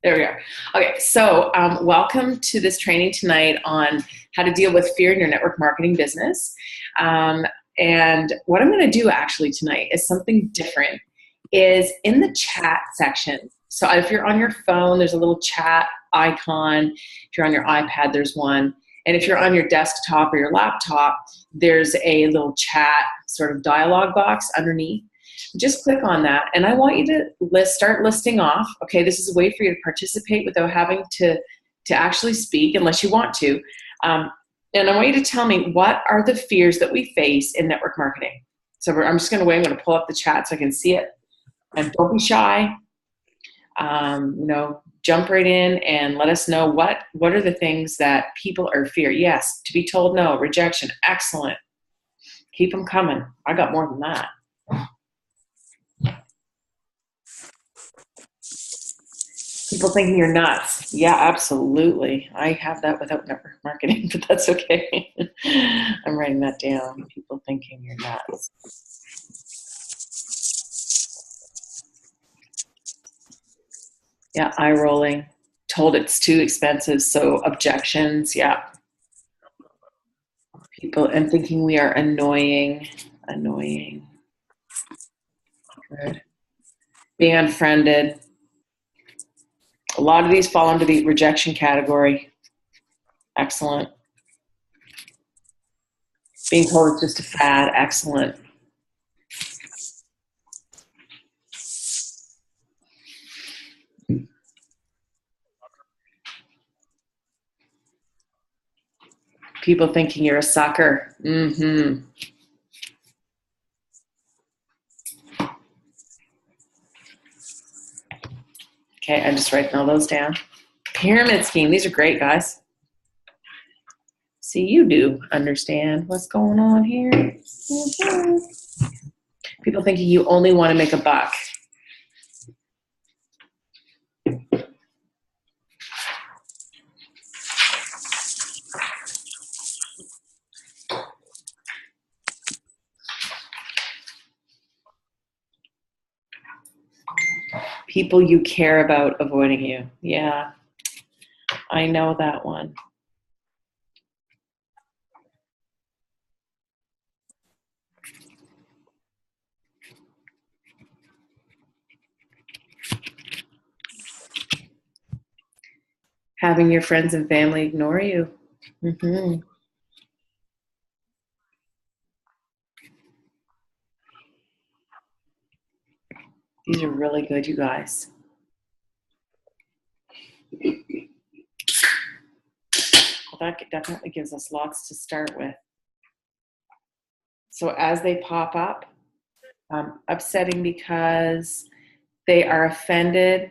There we are. Okay, so welcome to this training tonight on how to deal with fear in your network marketing business. And what I'm going to do actually tonight is something different. Is in the chat section. So if you're on your phone, there's a little chat icon. If you're on your iPad, there's one. And if you're on your desktop or your laptop, there's a little chat sort of dialog box underneath. Just click on that, and I want you to start listing off. Okay, this is a way for you to participate without having to actually speak, unless you want to. And I want you to tell me, what are the fears that we face in network marketing? So I'm just going to wait. I'm going to pull up the chat so I can see it. And don't be shy. Jump right in and let us know what are the things that people are fear. Yes, to be told no, rejection. Excellent. Keep them coming. I got more than that. People thinking you're nuts. Yeah, absolutely. I have that without network marketing, but that's okay. I'm writing that down. People thinking you're nuts. Yeah, eye rolling. Told it's too expensive, so objections. Yeah. People and thinking we are annoying. Annoying. Good. Being unfriended. A lot of these fall into the rejection category. Excellent. Being told it's just a fad. Excellent. People thinking you're a sucker. Mm-hmm. Okay, I'm just writing all those down. Pyramid scheme. These are great, guys. See, you do understand what's going on here. Mm-hmm. People thinking you only want to make a buck. People you care about avoiding you. Yeah, I know that one. Having your friends and family ignore you. Mm-hmm. These are really good, you guys. Well, that definitely gives us lots to start with. So as they pop up, upsetting because they are offended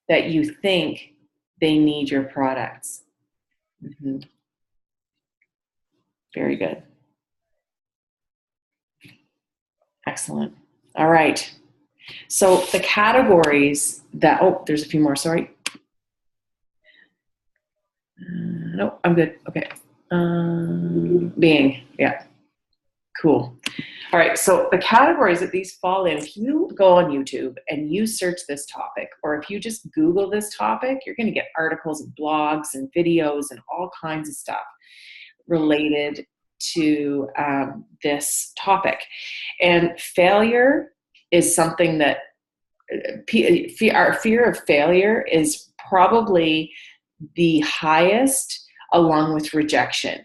that you think they need your products. Mm-hmm. Very good. Excellent. All right. So the categories that, there's a few more, sorry. No, I'm good. Okay. Being, yeah. Cool. All right, so the categories that these fall in, if you go on YouTube and you search this topic, or if you just Google this topic, you're going to get articles and blogs and videos and all kinds of stuff related to this topic. And failure is something that our fear of failure is probably the highest, along with rejection.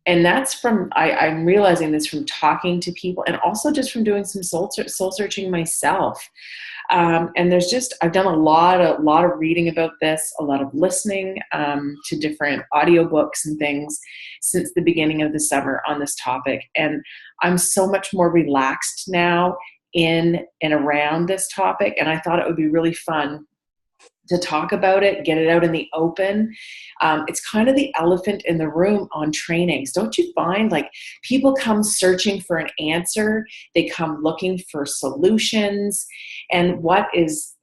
And that's from, I'm realizing this from talking to people, and also just from doing some soul searching myself. And I've done a lot of reading about this, a lot of listening to different audiobooks and things since the beginning of the summer on this topic. And I'm so much more relaxed now in and around this topic. And I thought it would be really fun to talk about it, get it out in the open. It's kind of the elephant in the room on trainings. Don't you find, like, people come searching for an answer, they come looking for solutions, and what is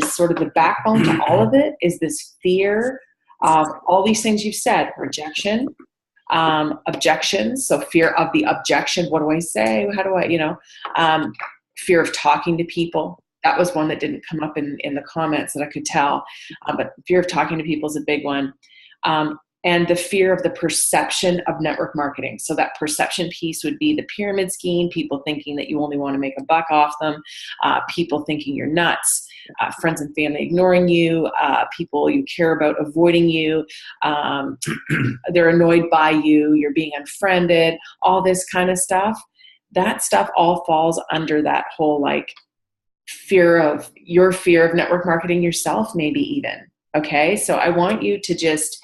sort of the backbone to all of it is this fear of all these things you've said: rejection, objections, so fear of the objection. What do I say? How do I, fear of talking to people. That was one that didn't come up in the comments that I could tell. But fear of talking to people is a big one. And the fear of the perception of network marketing. So that perception piece would be the pyramid scheme, people thinking that you only want to make a buck off them, people thinking you're nuts, friends and family ignoring you, people you care about avoiding you, they're annoyed by you, you're being unfriended, all this kind of stuff. That stuff all falls under that whole like fear of network marketing yourself, maybe even. Okay, so I want you to just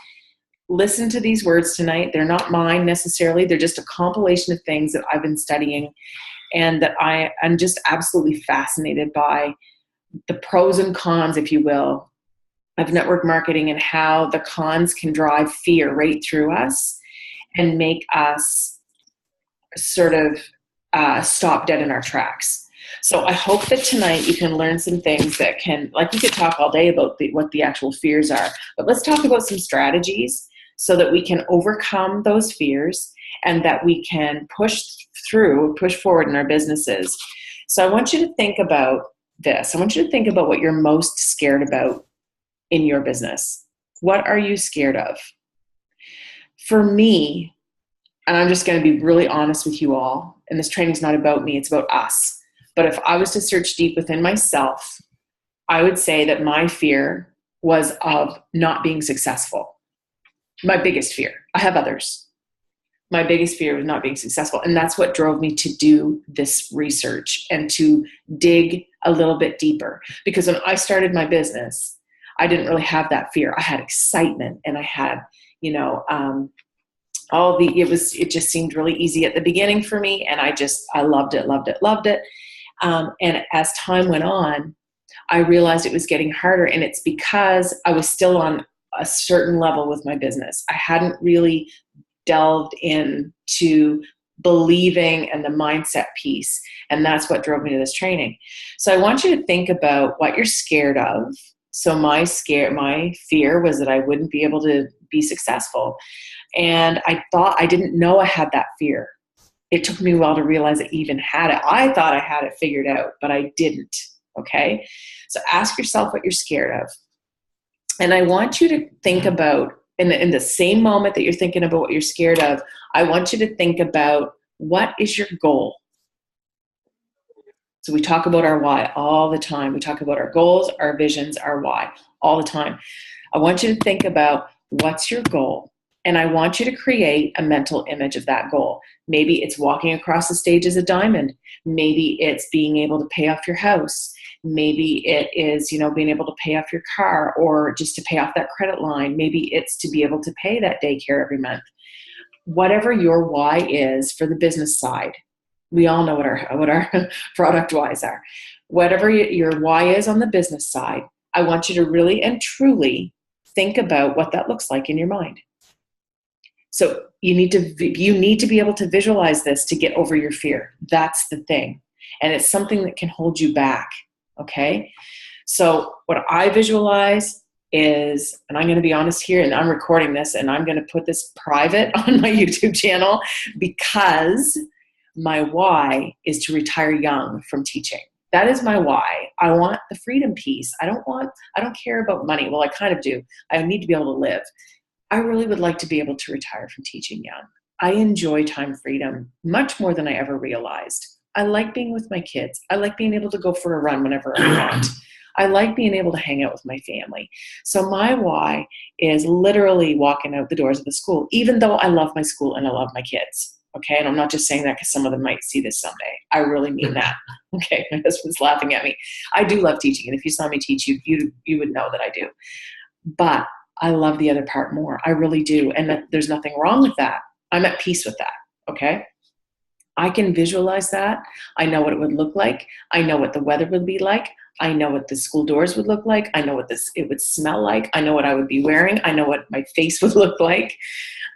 listen to these words tonight. They're not mine necessarily. They're just a compilation of things that I've been studying and that I'm just absolutely fascinated by the pros and cons, if you will, of network marketing and how the cons can drive fear right through us and make us sort of stop dead in our tracks. So I hope that tonight you can learn some things that can, like we could talk all day about what the actual fears are, but let's talk about some strategies so that we can overcome those fears and that we can push forward in our businesses. So I want you to think about this. I want you to think about what you're most scared about in your business. What are you scared of? For me, and I'm just going to be really honest with you all, and this training is not about me, it's about us. But if I was to search deep within myself, I would say that my fear was of not being successful. My biggest fear. I have others. My biggest fear was not being successful. And that's what drove me to do this research and to dig a little bit deeper. Because when I started my business, I didn't really have that fear. I had excitement and I had, it just seemed really easy at the beginning for me. And I loved it. And as time went on, I realized it was getting harder. And it's because I was still on a certain level with my business. I hadn't really delved into believing and the mindset piece. And that's what drove me to this training. So I want you to think about what you're scared of. So my fear was that I wouldn't be able to be successful. And I didn't know I had that fear. It took me a while to realize I even had it. I thought I had it figured out, but I didn't. Okay. So ask yourself what you're scared of. And I want you to think about, in the same moment that you're thinking about what you're scared of, I want you to think about, what is your goal? So we talk about our why all the time. We talk about our goals, our visions, our why all the time. I want you to think about, what's your goal? And I want you to create a mental image of that goal. Maybe it's walking across the stage as a diamond. Maybe it's being able to pay off your house. Maybe it is, being able to pay off your car or just to pay off that credit line. Maybe it's to be able to pay that daycare every month. Whatever your why is for the business side, we all know what our product whys are. Whatever your why is on the business side, I want you to really and truly think about what that looks like in your mind. So you need to be able to visualize this to get over your fear. That's the thing. And it's something that can hold you back. Okay. So what I visualize is, and I'm going to be honest here, and I'm recording this and I'm going to put this private on my YouTube channel, because my why is to retire young from teaching. That is my why. I want the freedom piece. I don't care about money. Well, I kind of do. I need to be able to live. I really would like to be able to retire from teaching young. I enjoy time freedom much more than I ever realized. I like being with my kids. I like being able to go for a run whenever I want. I like being able to hang out with my family. So my why is literally walking out the doors of the school, even though I love my school and I love my kids. Okay. And I'm not just saying that because some of them might see this someday. I really mean that. Okay. My husband's laughing at me. I do love teaching. And if you saw me teach, you would know that I do. But I love the other part more. I really do. And there's nothing wrong with that. I'm at peace with that. Okay. I can visualize that. I know what it would look like. I know what the weather would be like. I know what the school doors would look like. I know what it would smell like. I know what I would be wearing. I know what my face would look like.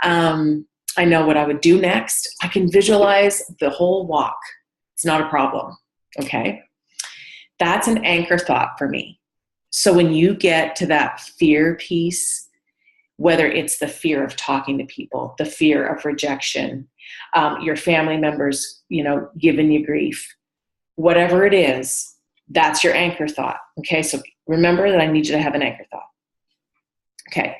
I know what I would do next. I can visualize the whole walk. It's not a problem. Okay. That's an anchor thought for me. So when you get to that fear piece, whether it's the fear of talking to people, the fear of rejection, your family members, giving you grief, whatever it is, That's your anchor thought. Okay, so remember that I need you to have an anchor thought. Okay,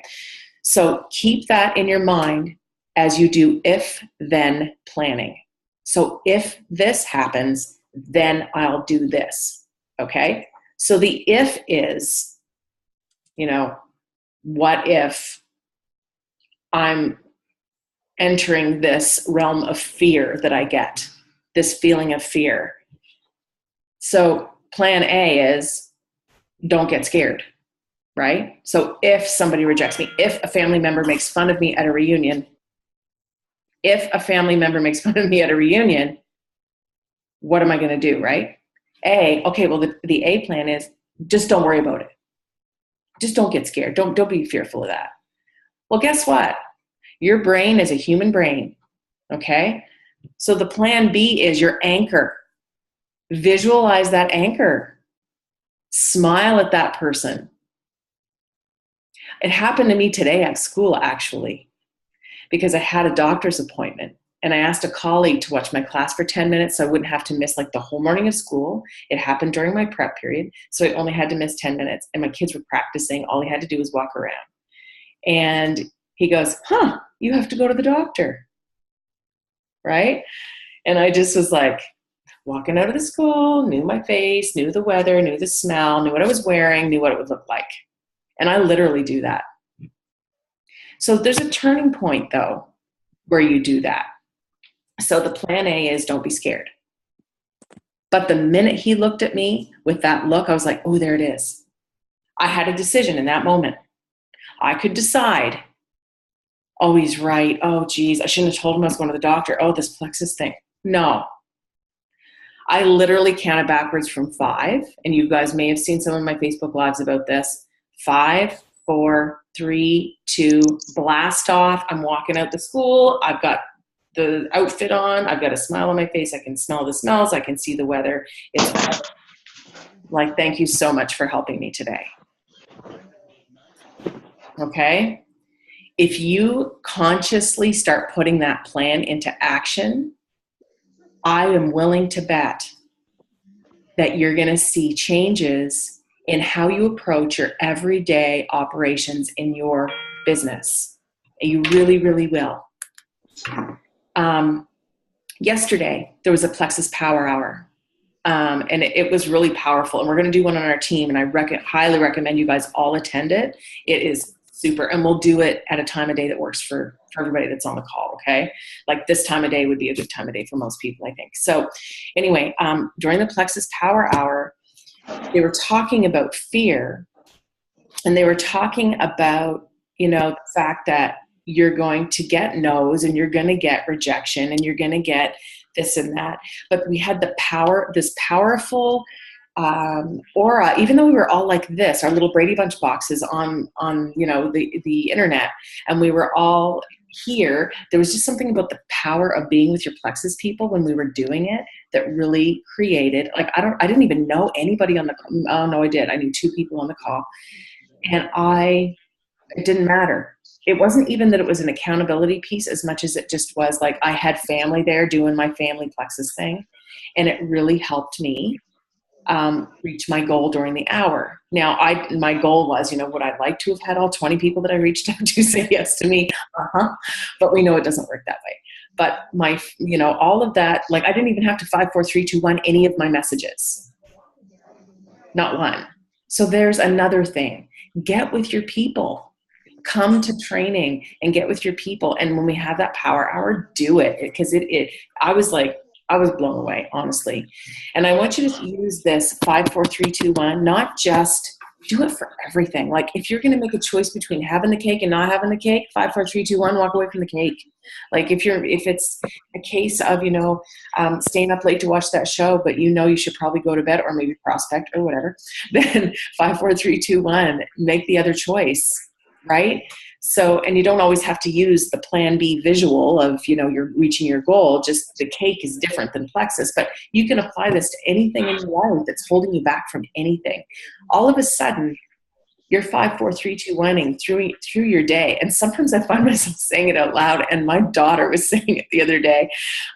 so keep that in your mind as you do if-then planning. So if this happens, then I'll do this. Okay, so the if is, what if I'm entering this realm of fear that I get, this feeling of fear? So plan A is don't get scared, right? So if somebody rejects me, if a family member makes fun of me at a reunion, what am I going to do, right? Okay, well, the A plan is just don't worry about it. Just don't get scared. Don't be fearful of that. Well, guess what? Your brain is a human brain, okay? So the plan B is your anchor. Visualize that anchor. Smile at that person. It happened to me today at school, actually, because I had a doctor's appointment. And I asked a colleague to watch my class for 10 minutes so I wouldn't have to miss like the whole morning of school. It happened during my prep period, so I only had to miss 10 minutes. And my kids were practicing. All he had to do was walk around. And he goes, you have to go to the doctor, right? And I just was like walking out of the school, knew my face, knew the weather, knew the smell, knew what I was wearing, knew what it would look like. And I literally do that. So there's a turning point, though, where you do that. So the plan A is don't be scared. But the minute he looked at me with that look, I was like, oh, there it is. I had a decision in that moment. I could decide, oh, he's right. Oh, geez, I shouldn't have told him I was going to the doctor. Oh, this plexus thing. No. I literally counted backwards from 5, and you guys may have seen some of my Facebook Lives about this. 5, 4, 3, 2, blast off. I'm walking out the school. I've got the outfit on. I've got a smile on my face. I can smell the smells. I can see the weather. It's like, thank you so much for helping me today. Okay? If you consciously start putting that plan into action, I am willing to bet that you're going to see changes in how you approach your everyday operations in your business. You really, really will. Yesterday, there was a Plexus Power Hour, and it was really powerful. And we're going to do one on our team, and I highly recommend you guys all attend it. It is super, and we'll do it at a time of day that works for everybody that's on the call, okay? Like this time of day would be a good time of day for most people, I think. So anyway, during the Plexus Power Hour, they were talking about fear, and they were talking about, the fact that you're going to get no's and you're going to get rejection and you're going to get this and that. But we had this powerful aura, even though we were all like this, our little Brady Bunch boxes on the internet, and we were all here. There was just something about the power of being with your Plexus people when we were doing it that really created, like, I didn't even know anybody on the call. Oh no, I did. I knew 2 people on the call, and it didn't matter. It wasn't even that it was an accountability piece as much as it just was like I had family there doing my family Plexus thing, and it really helped me reach my goal during the hour. Now, my goal was, would I like to have had all 20 people that I reached out to say yes to me? But we know it doesn't work that way. But all of that, like I didn't even have to 5, 4, 3, 2, 1 any of my messages. Not one. So there's another thing. Get with your people. Come to training and get with your people. And when we have that power hour, do it. Because I was blown away, honestly. And I want you to use this 5, 4, 3, 2, 1, not just do it for everything. Like if you're going to make a choice between having the cake and not having the cake, 5, 4, 3, 2, 1, walk away from the cake. Like if it's a case of, staying up late to watch that show, but you should probably go to bed or maybe prospect or whatever, then 5, 4, 3, 2, 1, make the other choice. Right? So, and you don't always have to use the plan B visual of, you're reaching your goal. Just the cake is different than Plexus, but you can apply this to anything in your life that's holding you back from anything. All of a sudden, You're 5, 4, 3, 2, 1 through your day. And sometimes I find myself saying it out loud, and my daughter was saying it the other day.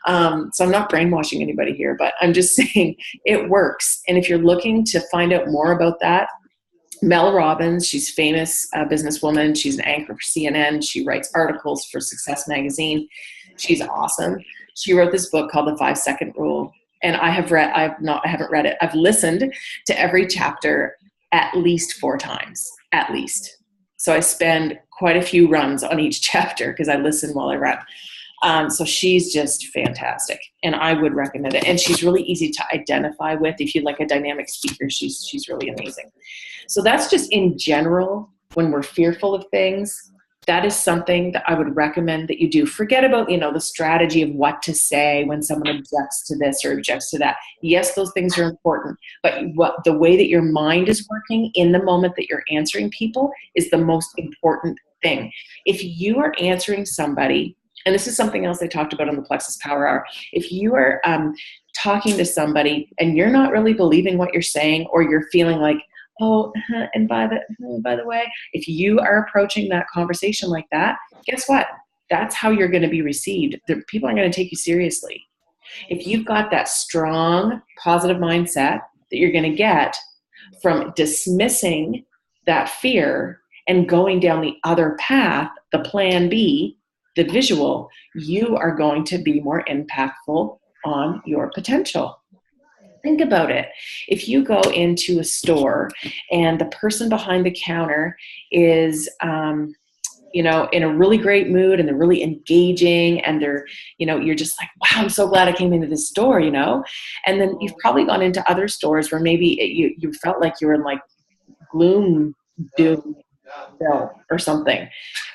So I'm not brainwashing anybody here, but I'm just saying it works. And if you're looking to find out more about that, Mel Robbins, she's a famous businesswoman. She's an anchor for CNN. She writes articles for Success Magazine. She's awesome. She wrote this book called The 5-Second Rule. And I haven't read it. I've listened to every chapter at least 4 times, at least. So I spend quite a few runs on each chapter because I listen while I run. So she's just fantastic, and I would recommend it. And she's really easy to identify with. If you like a dynamic speaker, she's really amazing. So that's just in general, when we're fearful of things, that is something that I would recommend that you do. Forget about, the strategy of what to say when someone objects to this or objects to that. Yes, those things are important, but the way that your mind is working in the moment that you're answering people is the most important thing. If you are answering somebody, and this is something else I talked about on the Plexus Power Hour, if you are talking to somebody and you're not really believing what you're saying, or you're feeling like, oh, and by the way, if you are approaching that conversation like that, guess what? That's how you're going to be received. People aren't going to take you seriously. If you've got that strong, positive mindset that you're going to get from dismissing that fear and going down the other path, the plan B, the visual, you are going to be more impactful on your potential. Think about it. If you go into a store and the person behind the counter is, in a really great mood, and they're really engaging, and they're, you're just like, wow, I'm so glad I came into this store, and then you've probably gone into other stores where maybe you felt like you were in like gloom, doom, or something,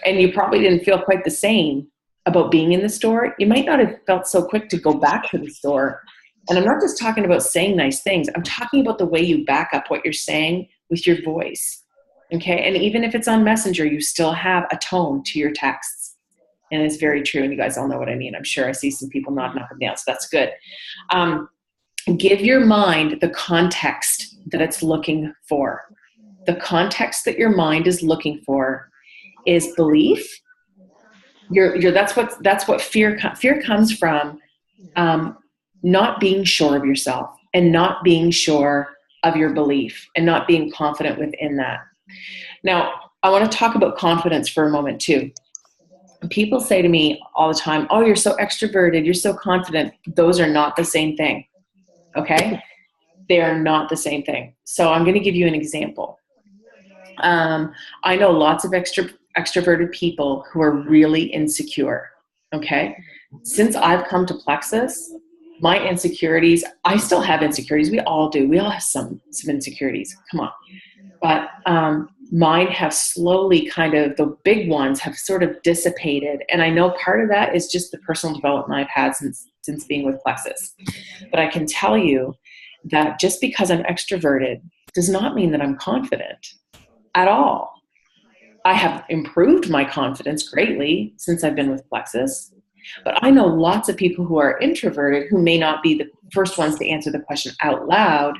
and you probably didn't feel quite the same about being in the store. You might not have felt so quick to go back to the store. And I'm not just talking about saying nice things. I'm talking about the way you back up what you're saying with your voice. Okay. And even if it's on Messenger, you still have a tone to your texts. And it's very true. And you guys all know what I mean. I'm sure I see some people nodding up and down. So that's good. Give your mind the context that it's looking for. The context that your mind is looking for is belief. That's what fear comes from. Not being sure of yourself, and not being sure of your belief, and not being confident within that. Now, I want to talk about confidence for a moment too. People say to me all the time, oh, you're so extroverted, you're so confident. Those are not the same thing. Okay? They are not the same thing. So I'm going to give you an example. I know lots of extroverted people who are really insecure. Okay? Since I've come to Plexus, my insecurities, I still have insecurities. We all do. We all have some insecurities. Come on. But mine have slowly the big ones have sort of dissipated. And I know part of that is just the personal development I've had since being with Plexus. But I can tell you that just because I'm extroverted does not mean that I'm confident at all. I have improved my confidence greatly since I've been with Plexus. But I know lots of people who are introverted who may not be the first ones to answer the question out loud,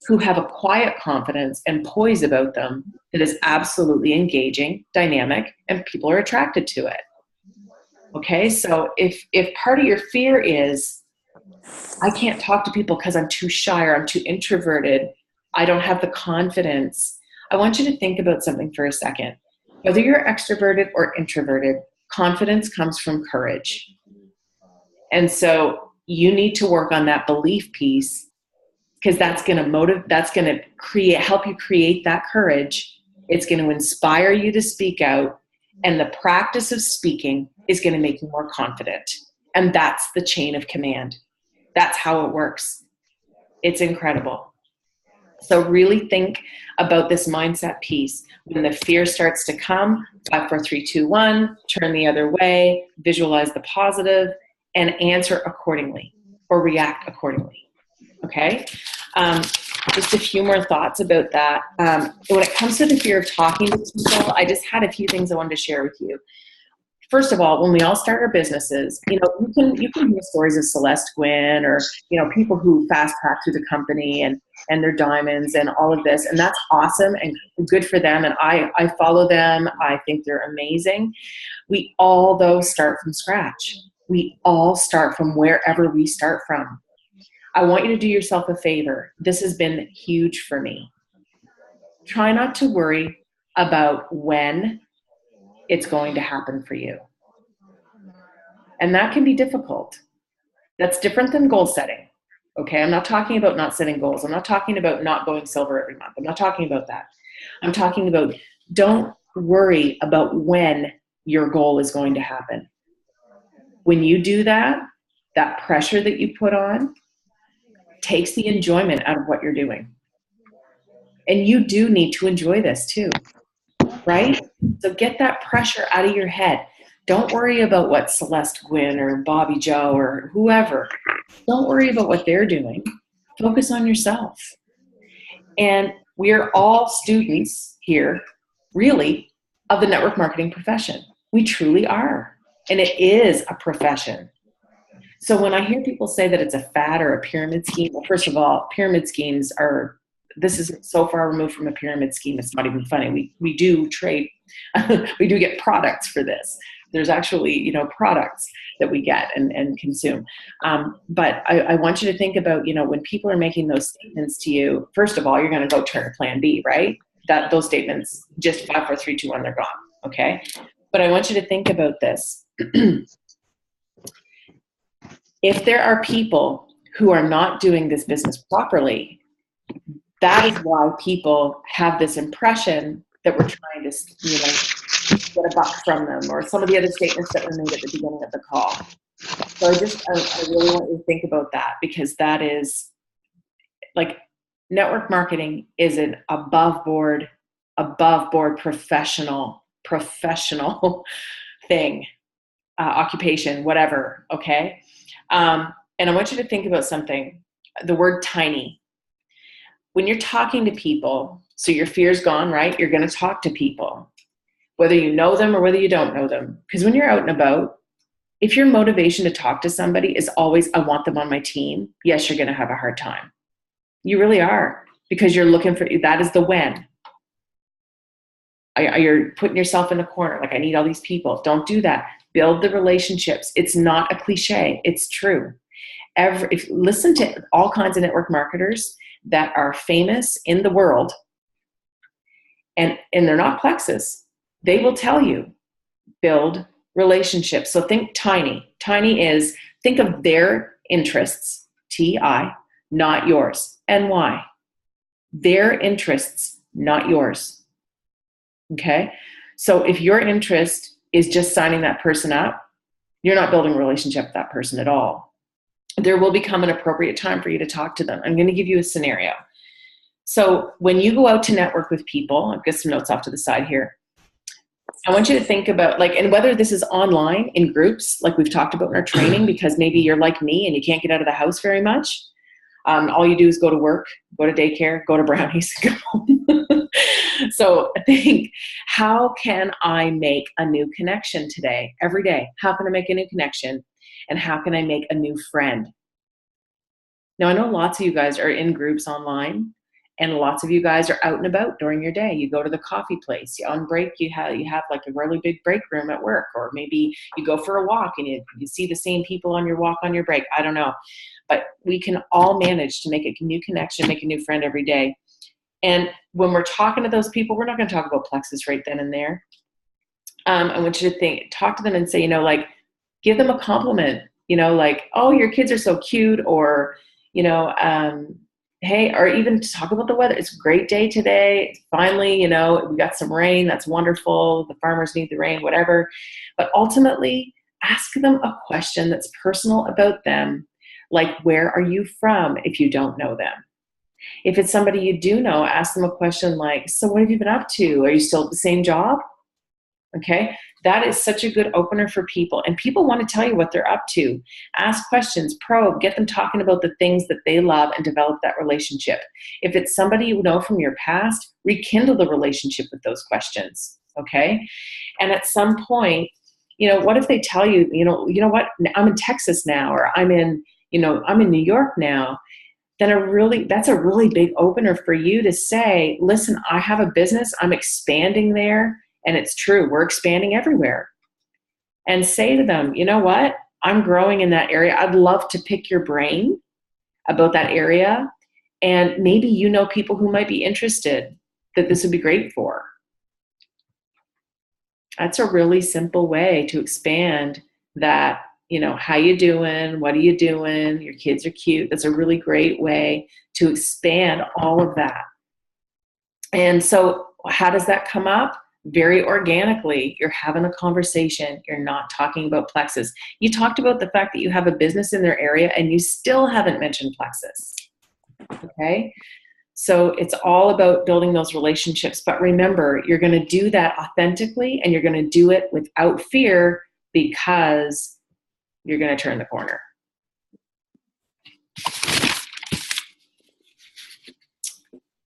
who have a quiet confidence and poise about them that is absolutely engaging, dynamic, and people are attracted to it. Okay, so if part of your fear is, I can't talk to people because I'm too shy or I'm too introverted, I don't have the confidence, I want you to think about something for a second. Whether you're extroverted or introverted, confidence comes from courage. And so you need to work on that belief piece, because that's going to help you create that courage. It's going to inspire you to speak out, and the practice of speaking is going to make you more confident. And that's the chain of command. That's how it works. It's incredible. So really think about this mindset piece. When the fear starts to come, 5, 4, 3, 2, 1, turn the other way, visualize the positive, and answer accordingly or react accordingly. Okay? Just a few more thoughts about that. When it comes to the fear of talking to people, I just had a few things I wanted to share with you. First of all, when we all start our businesses, you can hear stories of Celeste Gwynn or, people who fast track through the company, and and their diamonds and all of this. And that's awesome and good for them. And I follow them. I think they're amazing. We all, though, start from scratch. We all start from wherever we start from. I want you to do yourself a favor. This has been huge for me. Try not to worry about when it's going to happen for you. And that can be difficult. That's different than goal setting. Okay, I'm not talking about not setting goals. I'm not talking about not going silver every month. I'm not talking about that. I'm talking about don't worry about when your goal is going to happen. When you do that, that pressure that you put on takes the enjoyment out of what you're doing. And you do need to enjoy this too, right? So get that pressure out of your head. Don't worry about what Celeste Gwynn or Bobby Joe or whoever. Don't worry about what they're doing. Focus on yourself. And we are all students here, really, of the network marketing profession. We truly are. And it is a profession. So when I hear people say that it's a fad or a pyramid scheme, well, first of all, pyramid schemes are, this is so far removed from a pyramid scheme, it's not even funny. We do trade, we do get products for this. There's actually, products that we get and consume. But I want you to think about, when people are making those statements to you, first of all, you're going to go turn to plan B, right? Those statements, just 5, 4, 3, 2, 1, they're gone. Okay. But I want you to think about this. If there are people who are not doing this business properly, that is why people have this impression that we're trying to, get a buck from them, or some of the other statements that were made at the beginning of the call. So I really want you to think about that, because that is, like, network marketing is an above board professional thing, occupation, whatever. Okay. And I want you to think about something, the word tiny. When you're talking to people, so your fear's gone, right? You're going to talk to people, whether you know them or whether you don't know them. Because when you're out and about, if your motivation to talk to somebody is always, I want them on my team, yes, you're going to have a hard time. You really are, because you're looking for, that is the when. You're putting yourself in a corner, like, I need all these people. Don't do that. Build the relationships. It's not a cliche. It's true. Listen to all kinds of network marketers that are famous in the world, and they're not Plexus. They will tell you, build relationships. So think tiny. Tiny is, think of their interests, T-I, not yours. And why? Their interests, not yours. Okay? So if your interest is just signing that person up, you're not building a relationship with that person at all. There will become an appropriate time for you to talk to them. I'm going to give you a scenario. So when you go out to network with people, I've got some notes off to the side here. I want you to think about, like, and whether this is online in groups, like we've talked about in our training, because maybe you're like me and you can't get out of the house very much. All you do is go to work, go to daycare, go to Brownies, go home. So I think, how can I make a new connection today, every day? How can I make a new connection? And how can I make a new friend? Now, I know lots of you guys are in groups online, and lots of you guys are out and about during your day. You go to the coffee place. On break, you have like a really big break room at work, or maybe you go for a walk and you see the same people on your walk on your break. I don't know. But we can all manage to make a new connection, make a new friend every day. And when we're talking to those people, we're not going to talk about Plexus right then and there. I want you to talk to them and say, like, give them a compliment, like, oh, your kids are so cute, or, hey, or even talk about the weather. It's a great day today. Finally, we got some rain. That's wonderful. The farmers need the rain, whatever. But ultimately, ask them a question that's personal about them. Like, where are you from, if you don't know them? If it's somebody you do know, ask them a question like, so what have you been up to? Are you still at the same job? Okay, that is such a good opener for people. And people want to tell you what they're up to. Ask questions, probe, get them talking about the things that they love, and develop that relationship. If it's somebody you know from your past, rekindle the relationship with those questions, okay? And at some point, what if they tell you, you know what, I'm in Texas now, or I'm in New York now. then that's a really big opener for you to say, listen, I have a business, I'm expanding there, and it's true, we're expanding everywhere. And say to them, you know what? I'm growing in that area. I'd love to pick your brain about that area. And maybe you know people who might be interested that this would be great for. That's a really simple way to expand that, how you doing? What are you doing? Your kids are cute. That's a really great way to expand all of that. And so how does that come up? Very organically. You're having a conversation. You're not talking about Plexus. You talked about the fact that you have a business in their area and you still haven't mentioned Plexus. Okay? So it's all about building those relationships. But remember, you're going to do that authentically and you're going to do it without fear because you're going to turn the corner.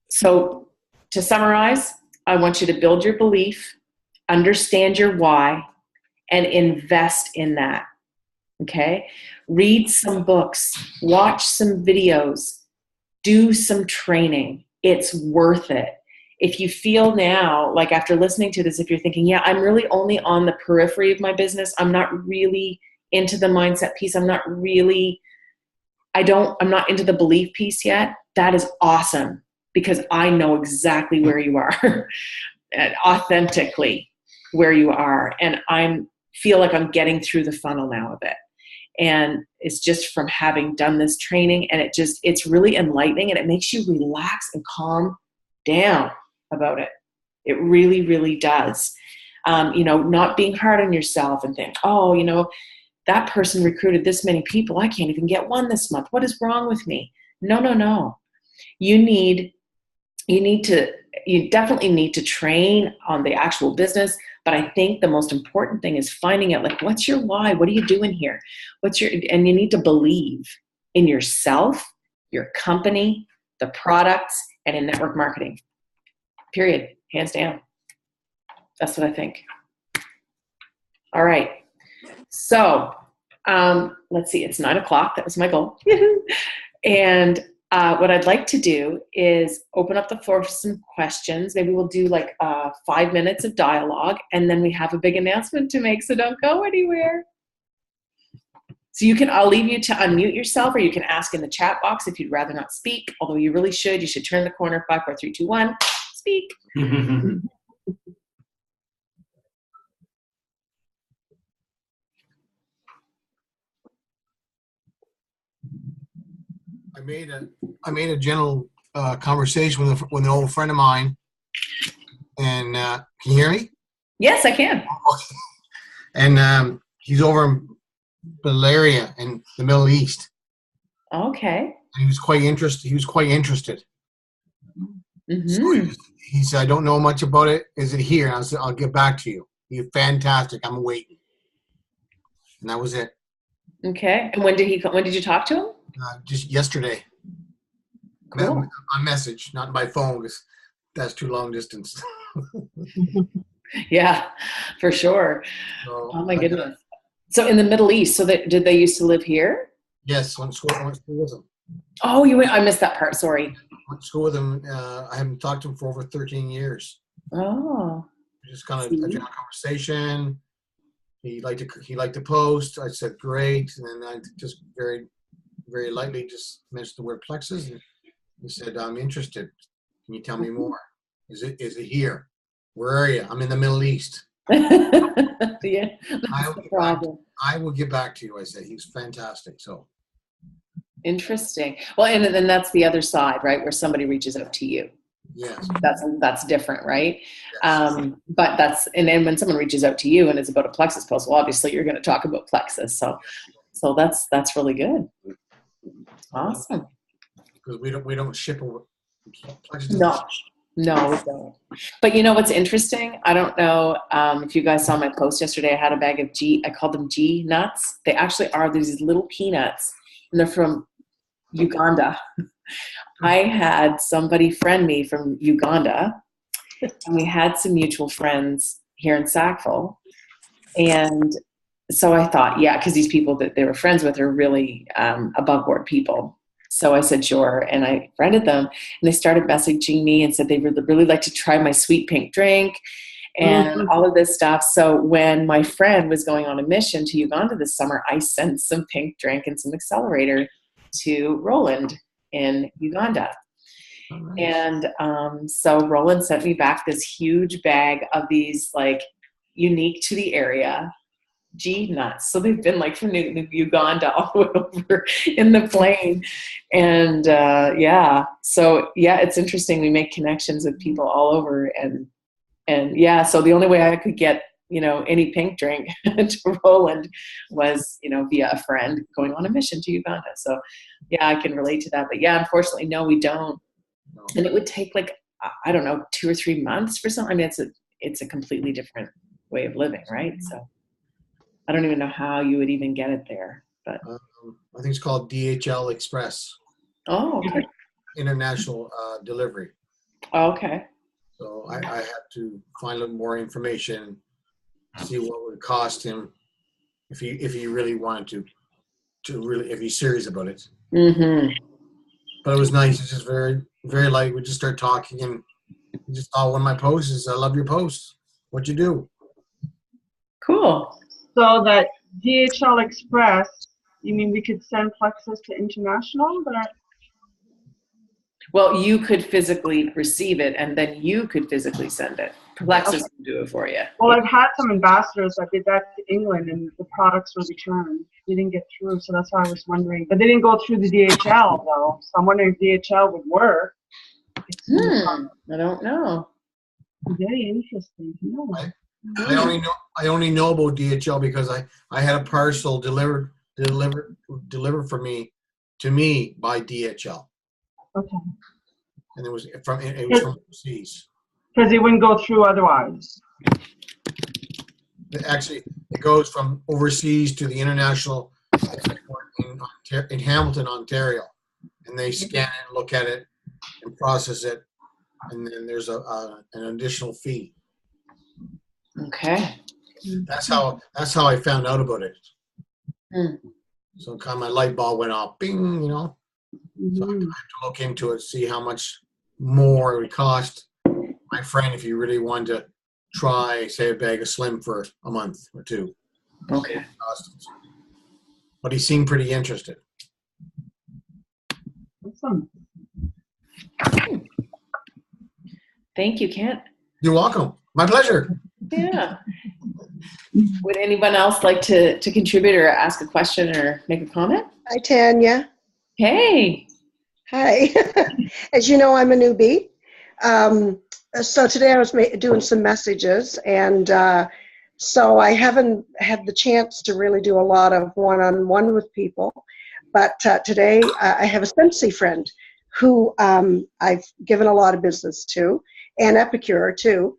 So to summarize, I want you to build your belief, understand your why, and invest in that. Okay? Read some books, watch some videos, do some training. It's worth it. If you feel now, like after listening to this, if you're thinking, yeah, I'm really only on the periphery of my business, I'm not really into the mindset piece, I'm not into the belief piece yet, that is awesome because I know exactly where you are, authentically where you are. And I feel like I'm getting through the funnel now a bit. And it's just from having done this training, and it's really enlightening, and it makes you relax and calm down about it. It really, really does. Not being hard on yourself and think, that person recruited this many people. I can't even get one this month. What is wrong with me? No. You definitely need to train on the actual business. But I think the most important thing is finding out, like, what's your why? What are you doing here? And you need to believe in yourself, your company, the products, and in network marketing. Period. Hands down. That's what I think. All right. So let's see. It's 9:00. That was my goal. And what I'd like to do is open up the floor for some questions. Maybe we'll do like 5 minutes of dialogue, and then we have a big announcement to make, so don't go anywhere. So I'll leave you to unmute yourself, or you can ask in the chat box if you'd rather not speak, although you really should. You should turn the corner, 5, 4, 3, 2, 1, speak. I made a general conversation with an old friend of mine, and can you hear me? Yes, I can. And he's over in Bulgaria in the Middle East. Okay. And he was quite interested. Mm-hmm. So he said, "I don't know much about it. Is it here?" And I said, "I'll get back to you." He's fantastic. I'm waiting. And that was it. Okay. And when did you talk to him? Just yesterday. Cool. On message, not by phone, because that's too long distance. Yeah, for sure. So, oh my goodness. So in the Middle East, did they used to live here? Yes, went to school with them. Oh, I missed that part. Sorry. Went to school with him. I haven't talked to him for over 13 years. Oh. Just kind of a general conversation. He liked to post. I said great, and then I just very, very lightly just mentioned the word Plexus. And he said, "I'm interested. Can you tell me more? Is it here? Where are you? I'm in the Middle East." Yeah, that's the problem. I will get back to you. I said he's fantastic. So interesting. Well, and then that's the other side, right? Where somebody reaches out to you. Yes. That's different, right? Yes. But and then when someone reaches out to you and it's about a Plexus post, well, obviously you're going to talk about Plexus. So that's really good. Awesome. Because we don't ship over. No, we don't. But you know what's interesting? I don't know if you guys saw my post yesterday. I had a bag of I called them G nuts. They actually are these little peanuts, and they're from Uganda. I had somebody friend me from Uganda, and we had some mutual friends here in Sackville. And so I thought, yeah, because these people that they were friends with are really above board people. So I said, sure. And I friended them, and they started messaging me and said they would really like to try my sweet pink drink and all of this stuff. So when my friend was going on a mission to Uganda this summer, I sent some pink drink and some accelerator to Roland in Uganda. Oh, nice. And so Roland sent me back this huge bag of these, like, unique to the area G nuts. So they've been like from Uganda all the way over in the plane. And so it's interesting. We make connections with people all over. And so the only way I could get, any pink drink to Roland was, via a friend going on a mission to Uganda. So I can relate to that. But unfortunately, no, we don't. No. And it would take, like, I don't know, 2 or 3 months for something. I mean, it's a completely different way of living, right? So I don't even know how you would even get it there, but I think it's called DHL Express. Oh, okay. International delivery. Okay. So I had to find a little more information, see what would cost him if he really wanted to really, if he's serious about it. Mm-hmm. But it was nice. It's just very, very light. We just start talking, and he just saw one of my posts is, I love your posts. What you do? Cool. So that DHL Express, you mean we could send Plexus to international? Well, you could physically receive it, and then you could physically send it. Plexus can do it for you. Well, I've had some ambassadors that did that to England, and the products were returned. They didn't get through, so that's why I was wondering. But they didn't go through the DHL, though. So I'm wondering if DHL would work. I don't know. Very interesting. I only know about DHL because I had a parcel delivered for me to me by DHL. Okay. And it was from overseas. Because it wouldn't go through otherwise. Actually, it goes from overseas to the international in Hamilton, Ontario, and they scan it, and look at it, and process it, and then there's an additional fee. Okay. That's how I found out about it. Mm. So kind of my light bulb went off, bing, So I have to look into it, see how much more it would cost my friend if you really wanted to try, say, a bag of Slim for a month or 2. Okay. But he seemed pretty interested. Awesome. Thank you, Kent. You're welcome. My pleasure. Yeah. Would anyone else like to contribute or ask a question or make a comment? Hi, Tanya. Hey. Hi. As you know, I'm a newbie. So today I was doing some messages, and so I haven't had the chance to really do a lot of one-on-one with people. But today I have a Scentsy friend who I've given a lot of business to, and Epicure too.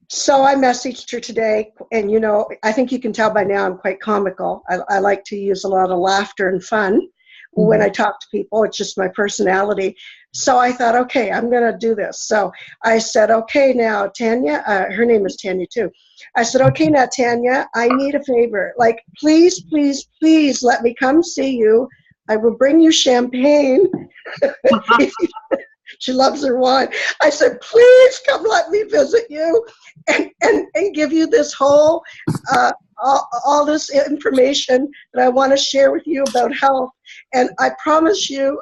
So I messaged her today, and I think you can tell by now I'm quite comical. I like to use a lot of laughter and fun when I talk to people. It's just my personality. So I thought, okay, I'm going to do this. So I said, okay, now, Tanya, her name is Tanya too. I said, okay, now, Tanya, I need a favor. Like, please, please, please let me come see you. I will bring you champagne. She loves her wine. I said, please come let me visit you and give you this whole, all this information that I want to share with you about health. And I promise you,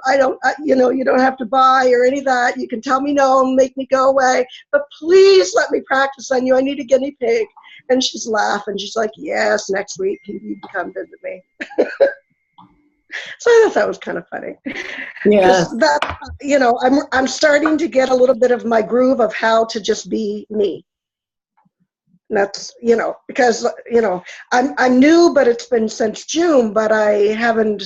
you don't have to buy or any of that. You can tell me no and make me go away. But please let me practice on you. I need a guinea pig. And she's laughing. She's like, yes, next week you can come visit me. So I thought that was kind of funny. Yeah. That, I'm starting to get a little bit of my groove of how to just be me. And that's, because, I'm new, but it's been since June, but I haven't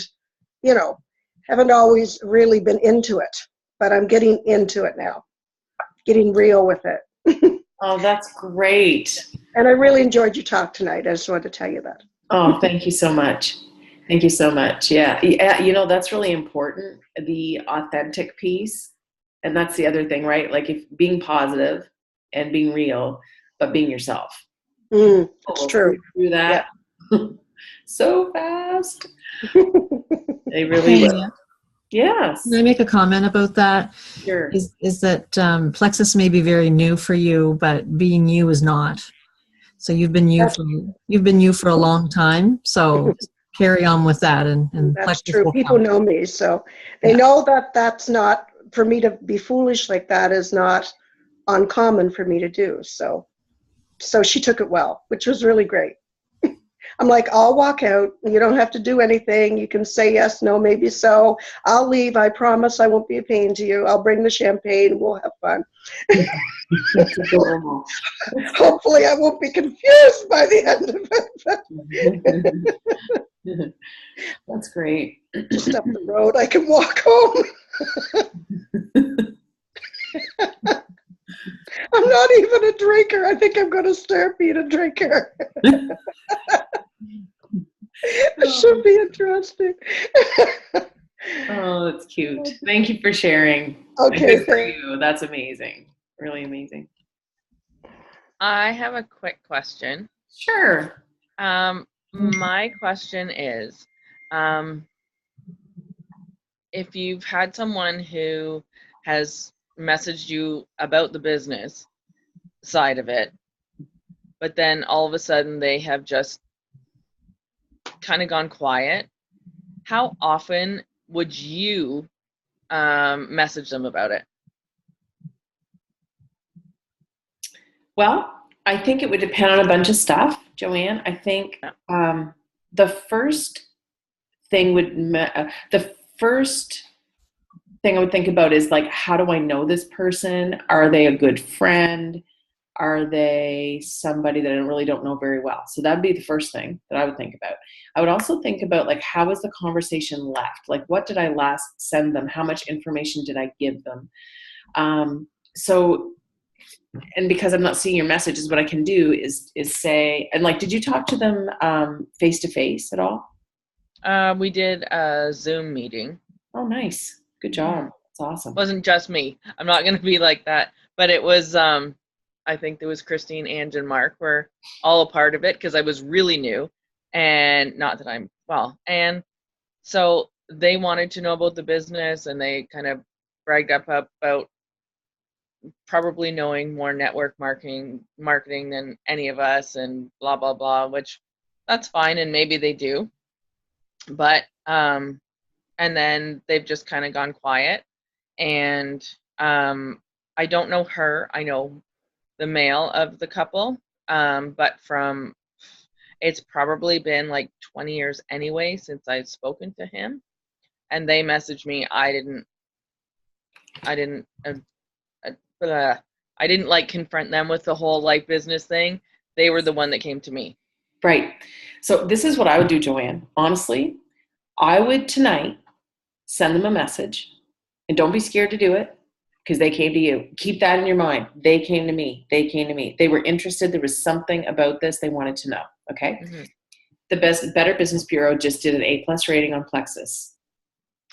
always really been into it. But I'm getting into it now, getting real with it. Oh, that's great. And I really enjoyed your talk tonight. I just wanted to tell you that. Oh, thank you so much. Thank you so much. Yeah. That's really important, the authentic piece. And that's the other thing, right? Like, if being positive and being real, but being yourself. It's true. Do that. Yeah. So fast. They really will. Yes. Can I make a comment about that? Sure. Is that Plexus may be very new for you, but being you is not. So you've been you for a long time. So carry on with that, and That's Plexus true. will People come. know me, so they know that that's not, for me to be foolish like that is not uncommon for me to do. So she took it well, which was really great. I'm like, I'll walk out. You don't have to do anything. You can say yes, no, maybe so. I'll leave. I promise I won't be a pain to you. I'll bring the champagne. We'll have fun. That's adorable. Hopefully I won't be confused by the end of it. That's great. Just up the road, I can walk home. I'm not even a drinker. I think I'm going to start being a drinker. It should be interesting. Oh, that's cute. Thank you for sharing. Okay, Good for you. That's amazing. Really amazing. I have a quick question. Sure. My question is, if you've had someone who has messaged you about the business side of it, but then all of a sudden they have just kind of gone quiet, how often would you message them about it? Well, I think it would depend on a bunch of stuff, Joanne. I think the first thing I would think about is like, how do I know this person? Are they a good friend? Are they somebody that I really don't know very well? So that'd be the first thing that I would think about. I would also think about like, how was the conversation left? Like, what did I last send them? How much information did I give them? And because I'm not seeing your messages, what I can do is say, and like, did you talk to them face to face at all? We did a Zoom meeting. Oh, nice. Good job. That's awesome. It wasn't just me. I'm not going to be like that. But it was, I think there was Christine, Ange, and Mark were all a part of it because I was really new. And not that I'm, well, and so they wanted to know about the business, and they kind of bragged up about probably knowing more network marketing than any of us, and blah, blah, blah, which that's fine. And maybe they do. But, and then they've just kind of gone quiet. And I don't know her. I know the male of the couple. But it's probably been like 20 years anyway since I've spoken to him. And they messaged me. I didn't like confront them with the whole like business thing. They were the one that came to me. Right. So this is what I would do, Joanne. Honestly, I would tonight send them a message, and don't be scared to do it because they came to you. Keep that in your mind. They came to me. They came to me. They were interested. There was something about this they wanted to know. Okay. Mm-hmm. The Better Business Bureau just did an A+ rating on Plexus.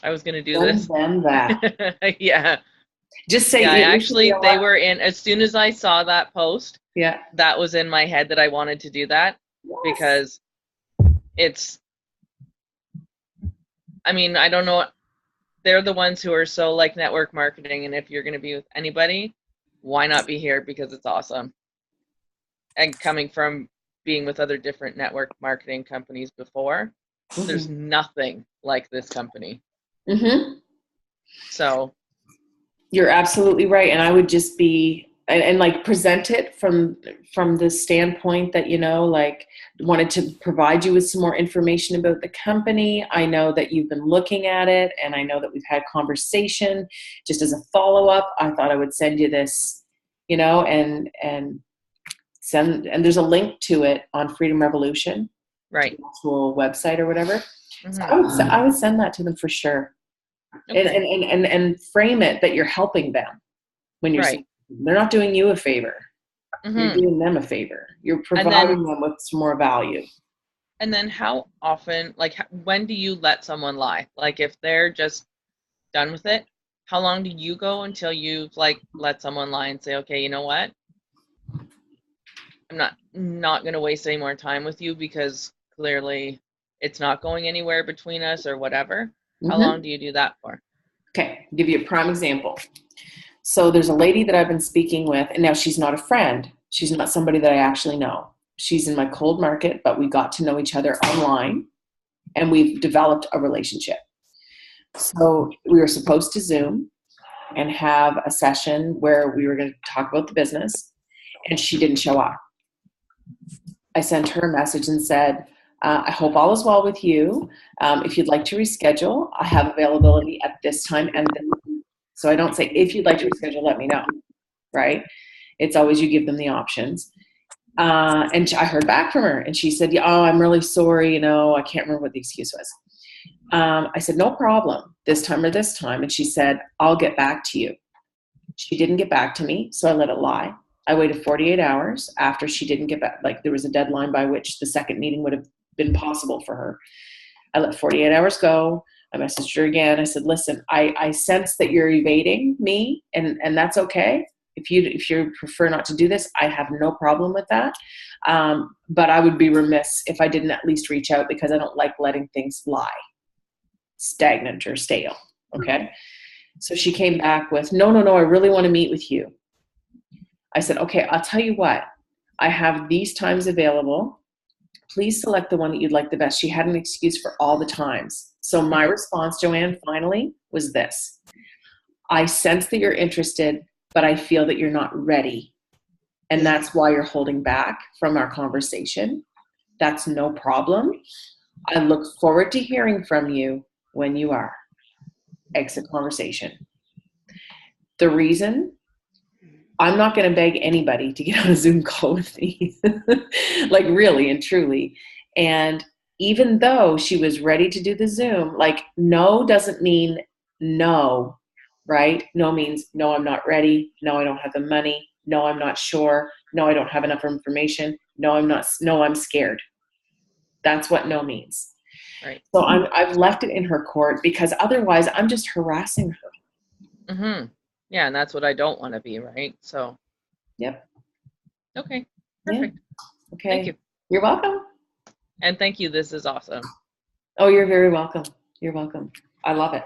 I was going to do this. Send them that. Yeah. Just say. Yeah, actually, they were in, as soon as I saw that post, yeah, that was in my head that I wanted to do that. Yes. Because it's, I mean, I don't know. They're the ones who are so like network marketing. And if you're going to be with anybody, why not be here? Because it's awesome. And coming from being with other different network marketing companies before, mm-hmm. There's nothing like this company. Mm-hmm. So. You're absolutely right. And I would just be, and like present it from the standpoint that, you know, like wanted to provide you with some more information about the company. I know that you've been looking at it, and I know that we've had conversation. Just as a follow-up, I thought I would send you this, you know, and there's a link to it on Freedom Revolution, right? The actual website or whatever. Mm-hmm. So I would send that to them for sure. Okay. And frame it that you're helping them when you're right. They're not doing you a favor. Mm-hmm. You're doing them a favor. You're providing them with some more value. And then how often, like, when do you let someone lie? Like, if they're just done with it, how long do you go until you've, like, let someone lie and say, okay, you know what? I'm not going to waste any more time with you because clearly it's not going anywhere between us or whatever. How long do you do that for? Okay, I'll give you a prime example. So there's a lady that I've been speaking with, and now she's not a friend. She's not somebody that I actually know. She's in my cold market, but we got to know each other online, and we've developed a relationship. So we were supposed to Zoom and have a session where we were going to talk about the business, and she didn't show up. I sent her a message and said, I hope all is well with you. If you'd like to reschedule, I have availability at this time and then. So I don't say, if you'd like to reschedule, let me know, right? It's always you give them the options. And I heard back from her, and she said, yeah, oh, I'm really sorry. I can't remember what the excuse was. I said, no problem, this time or this time. And she said, I'll get back to you. She didn't get back to me, so I let it lie. I waited 48 hours after she didn't get back. Like, there was a deadline by which the second meeting would have been possible for her. I let 48 hours go. I messaged her again. I said, listen, I sense that you're evading me, and that's okay. If you prefer not to do this, I have no problem with that. But I would be remiss if I didn't at least reach out, because I don't like letting things lie, stagnant or stale. Okay. So she came back with, no, I really want to meet with you. I said, okay, I'll tell you what, I have these times available. Please select the one that you'd like the best. She had an excuse for all the times. So my response, Joanne, finally was this: I sense that you're interested, but I feel that you're not ready. And that's why you're holding back from our conversation. That's no problem. I look forward to hearing from you when you are. Exit conversation. The reason, I'm not going to beg anybody to get on a Zoom call with me, like really and truly. And even though she was ready to do the Zoom, like no doesn't mean no, right? No means no, I'm not ready. No, I don't have the money. No, I'm not sure. No, I don't have enough information. No, I'm scared. That's what no means. Right. So I've left it in her court, because otherwise I'm just harassing her. Mm-hmm. Yeah, and that's what I don't want to be, right? So. Yep. Okay. Perfect. Yeah. Okay. Thank you. You're welcome. And thank you. This is awesome. Oh, you're very welcome. You're welcome. I love it.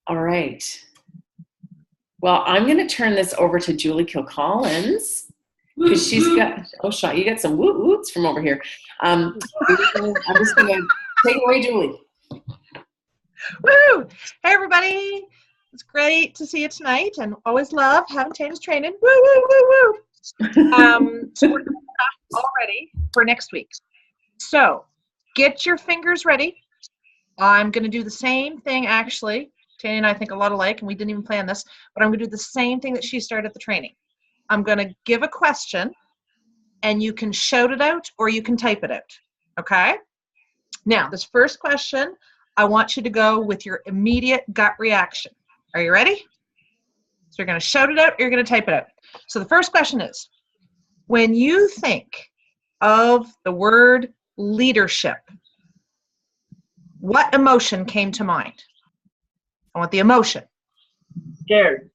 All right. Well, I'm going to turn this over to Julie Kilcollins, because she's got, oh, Sean, you got some woot woots from over here. I'm just going to take it away, Julie. Woo! Hey, everybody. It's great to see you tonight, and always love having Tana's training. Woo, woo, woo, woo. So we're all ready for next week. So get your fingers ready. I'm going to do the same thing, actually. Tana and I think a lot alike, and we didn't even plan this, but I'm going to do the same thing that she started the training. I'm going to give a question, and you can shout it out or you can type it out. Okay? Now, this first question, I want you to go with your immediate gut reaction. Are you ready? So you're going to shout it out or you're going to type it out. So the first question is, when you think of the word leadership, what emotion came to mind? I want the emotion. Scared.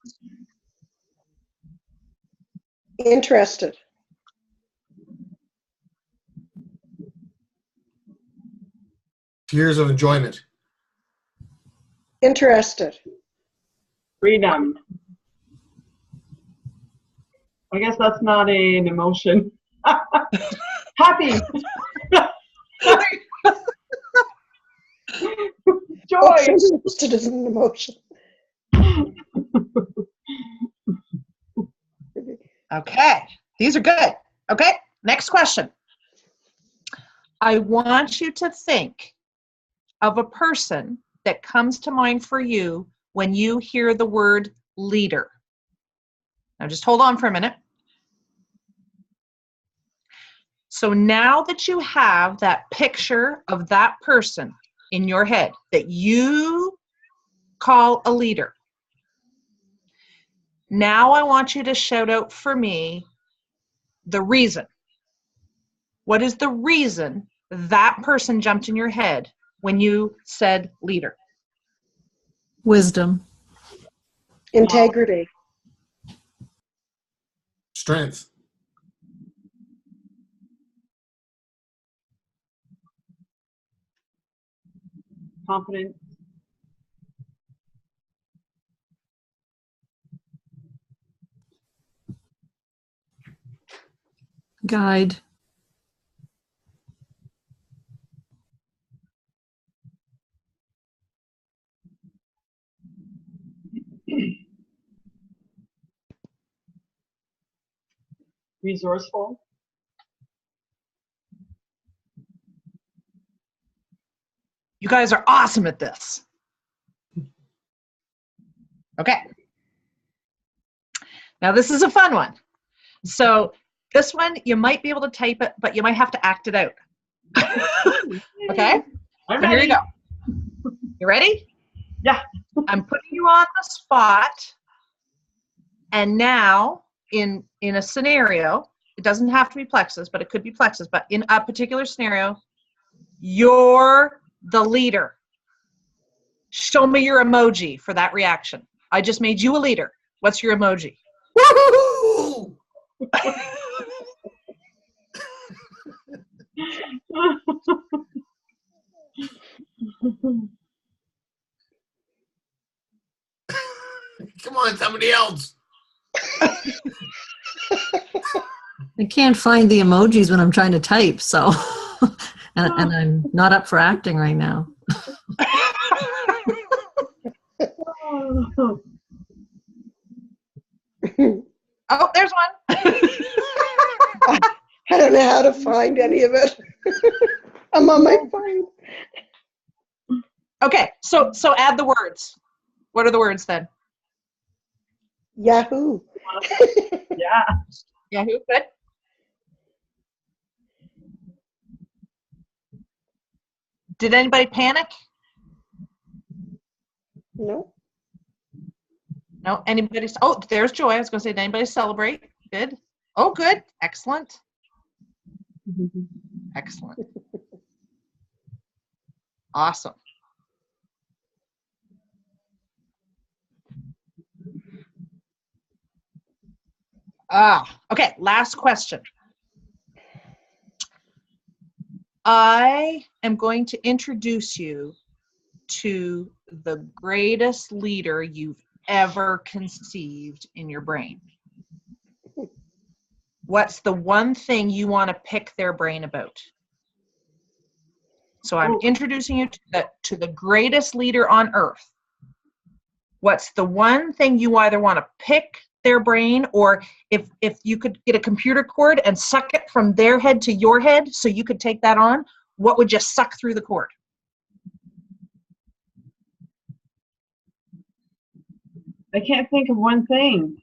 Interested. Tears of enjoyment. Interested. Freedom. I guess that's not an emotion. Happy. Oh, Joy. interested is an emotion. Okay, these are good. Okay, next question. I want you to think of a person that comes to mind for you when you hear the word leader. Now just hold on for a minute. So now that you have that picture of that person in your head that you call a leader, now I want you to shout out for me the reason. What is the reason that person jumped in your head when you said leader? Wisdom. Integrity. Strength. confidence. Guide. Resourceful. You guys are awesome at this. Okay. Now this is a fun one. So this one, you might be able to type it, but you might have to act it out. Okay? I'm So here ready. you go. You ready? Yeah. I'm putting you on the spot. And now in a scenario, it doesn't have to be Plexus, but it could be Plexus, but in a particular scenario, you're the leader. Show me your emoji for that reaction. I just made you a leader. What's your emoji? Woohoo! Come on, somebody else. I can't find the emojis when I'm trying to type, so and I'm not up for acting right now. Oh, there's one. I don't know how to find any of it. I'm on my phone. Okay, so add the words. What are the words then? Yahoo. Yeah. Yahoo, good. Did anybody panic? No. No, anybody? Oh, there's Joy. I was going to say, did anybody celebrate? Good. Oh, good. Excellent. Excellent. Awesome. Okay, last question. I am going to introduce you to the greatest leader you've ever conceived in your brain. What's the one thing you want to pick their brain about? So I'm introducing you to the greatest leader on earth. What's the one thing you either want to pick their brain, or if you could get a computer cord and suck it from their head to your head so you could take that on, what would you suck through the cord? I can't think of one thing.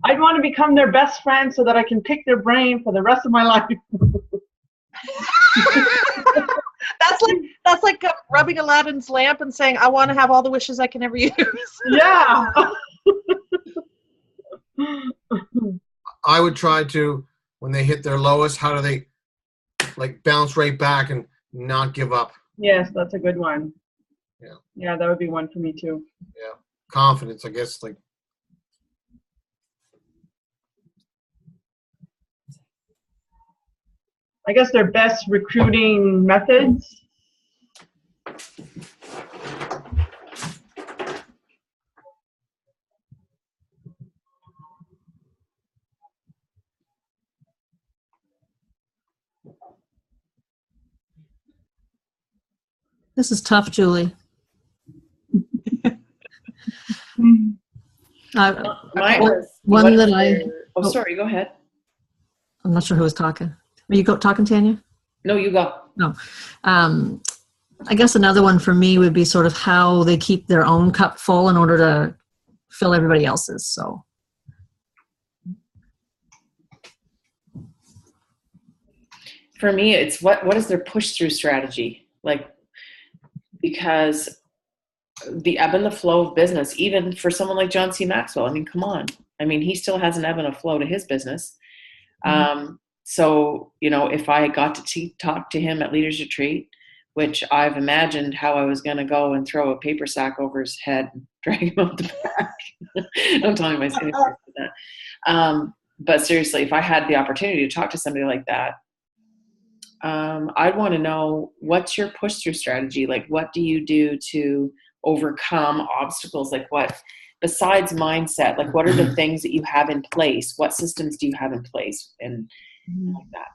I'd want to become their best friend so that I can pick their brain for the rest of my life. That's like rubbing Aladdin's lamp and saying, I want to have all the wishes I can ever use. Yeah. I would try to, when they hit their lowest, how do they like bounce right back and not give up? Yes, that's a good one. Yeah. Yeah, that would be one for me too. Yeah. Confidence, I guess, like. I guess their best recruiting methods. This is tough, Julie. Mine One was what that is I- their- Oh, sorry. Go ahead. I'm not sure who was talking. Are you talking, Tanya? No, you go. No. I guess another one for me would be sort of how they keep their own cup full in order to fill everybody else's. So For me, it's what is their push through strategy? Like, because the ebb and the flow of business, even for someone like John C. Maxwell, I mean, come on. I mean, he still has an ebb and a flow to his business. So, you know, if I got to talk to him at Leaders Retreat, which I've imagined how I was going to go and throw a paper sack over his head and drag him up the back. I'm telling myself that. But seriously, if I had the opportunity to talk to somebody like that, I'd want to know, what's your push through strategy? Like, what do you do to overcome obstacles? Like, what, besides mindset, like, what are the things that you have in place? What systems do you have in place? And like that.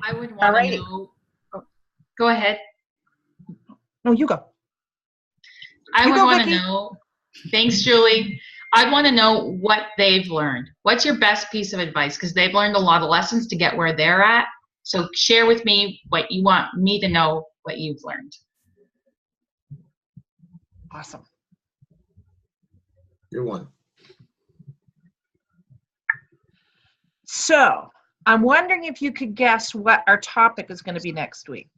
I would want to Alrighty. know. Oh, go ahead. No, you go. I You would go, want to Vicky. know. Thanks, Julie. I'd want to know what they've learned. What's your best piece of advice? Because they've learned a lot of lessons to get where they're at. So share with me what you want me to know, what you've learned. Awesome. You're one. So I'm wondering if you could guess what our topic is going to be next week.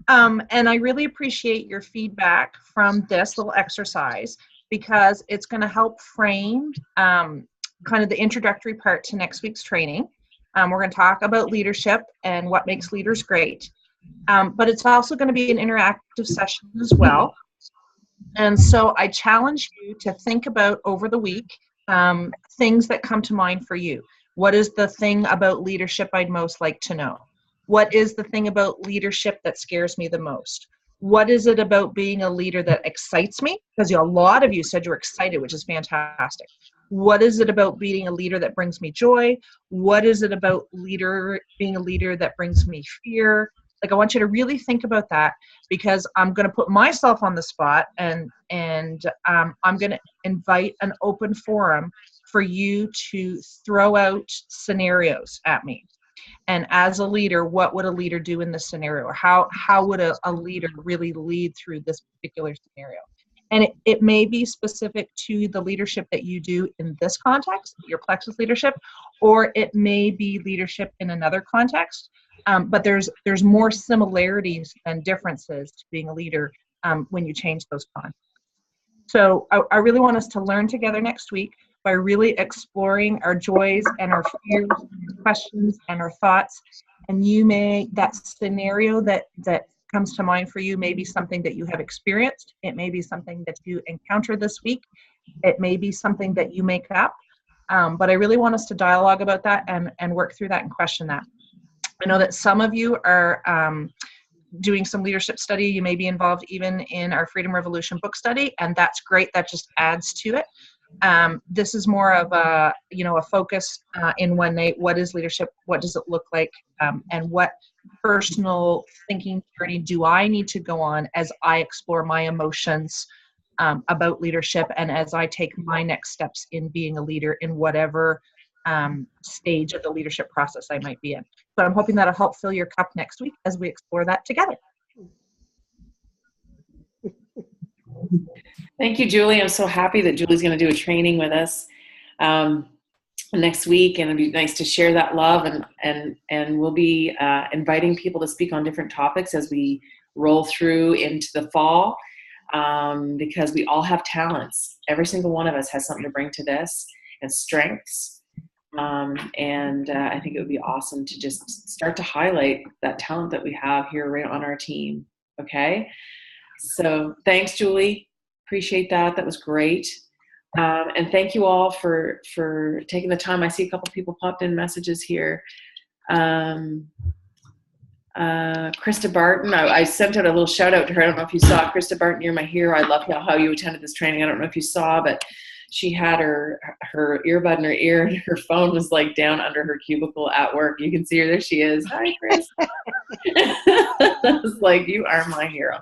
And I really appreciate your feedback from this little exercise, because it's going to help frame kind of the introductory part to next week's training. We're going to talk about leadership and what makes leaders great. But it's also going to be an interactive session as well. And so I challenge you to think about over the week things that come to mind for you. What is the thing about leadership I'd most like to know? What is the thing about leadership that scares me the most? What is it about being a leader that excites me? Because a lot of you said you're excited, which is fantastic. What is it about being a leader that brings me joy? What is it about being a leader that brings me fear? Like, I want you to really think about that, because I'm going to put myself on the spot, and I'm going to invite an open forum for you to throw out scenarios at me. And as a leader, what would a leader do in this scenario? How would a leader really lead through this particular scenario? And it may be specific to the leadership that you do in this context, your Plexus leadership, or it may be leadership in another context. But there's more similarities than differences to being a leader when you change those contexts. So I really want us to learn together next week by really exploring our joys and our fears, and our questions and our thoughts. And that scenario that comes to mind for you may be something that you have experienced. It may be something that you encounter this week. It may be something that you make up. But I really want us to dialogue about that and work through that and question that. I know that some of you are doing some leadership study. You may be involved even in our Freedom Revolution book study, and that's great. That just adds to it. This is more of a focus in one night. What is leadership? What does it look like? And what personal thinking journey do I need to go on as I explore my emotions about leadership, and as I take my next steps in being a leader in whatever stage of the leadership process I might be in. So I'm hoping that'll help fill your cup next week as we explore that together. Thank you, Julie. I'm so happy that Julie's going to do a training with us next week, and it'd be nice to share that love. And we'll be inviting people to speak on different topics as we roll through into the fall, because we all have talents. Every single one of us has something to bring to this, and strengths. And I think it would be awesome to just start to highlight that talent that we have here right on our team. Okay. So thanks, Julie. Appreciate that. That was great. And thank you all for taking the time. I see a couple people popped in messages here. Krista Barton, I sent out a little shout out to her. I don't know if you saw it. Krista Barton, you're my hero. I love how you attended this training. I don't know if you saw, but she had her earbud in her ear, and her phone was like down under her cubicle at work. You can see her. There she is. Hi, Chris. I was like, you are my hero.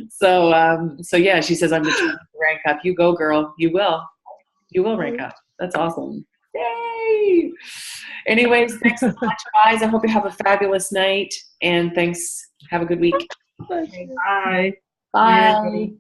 So yeah, she says, I'm determined to rank up. You go, girl. You will rank up. That's awesome. Yay. Anyways, thanks so much, guys. I hope you have a fabulous night, and thanks. Have a good week. Bye. Bye.